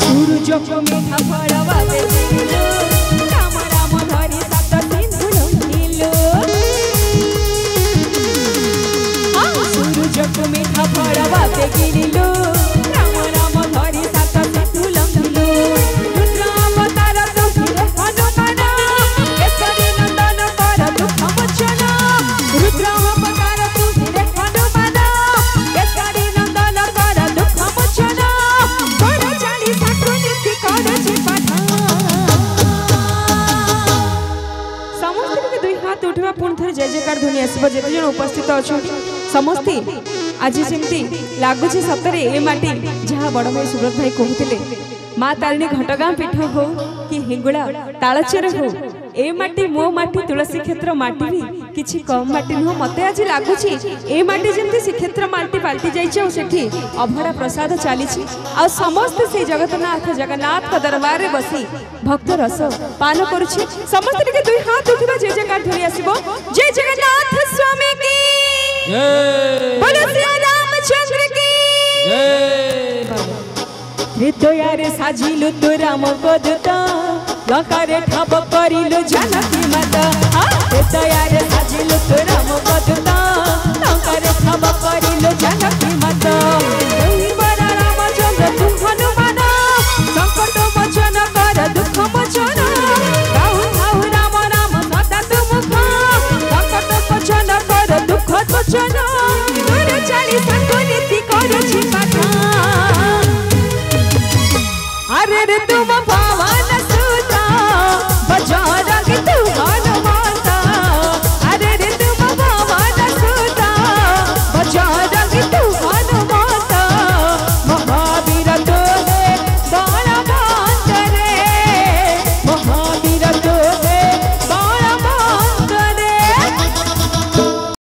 सूरज को मीठा फड़वा दे राम राम धरी सात सिंधु नीलो सूरज को मीठा फड़वा दे गिरिलो राम राम धरी सात सिंधु नीलो रुद्र अवतार तुझे हनुमान केसरी नंदन कर दुख मोचन रुद्र अवतार तुझे हनुमान केसरी नंदन कर दुख मोचन कर जानी साधु नीति कर जी पाठ समस्त के दुई हाथ उठवा पुन थर जय जयकार ध्वनि आसब जेते जण उपस्थित अच्छा समस्ते आज जमती लगुच सतरे ए माटी जहाँ बड़ भाई सुब्रत भाई कहते माँ तारिणी घटगाँ पीठ हो कि हिंगुला तालचेर हो ए माटी मो माटी तुलसी क्षेत्र माटी भी किछि कम माटी नुह मत आज लगुच ए माटी जमती श्रीक्षेत्र माटी पाल्टी जाठी अभड़ा प्रसाद चली आ समस्त से जगन्नाथ जगन्नाथ का दरबार में बसी भक्त रस पान करुछि समस्त के दुई हाथ उठिबा जय जयकार ध्वनि आसीबो जय जगन्नाथ स्वामी की बोलो श्री रामचंद्र की हृदय रे साजिलु तु राम पदता लंका रे ठाब करिलु जानकी माता हृदय रे साजिलु तु राम पदता लंका रे ठाब करिलु जानकी माता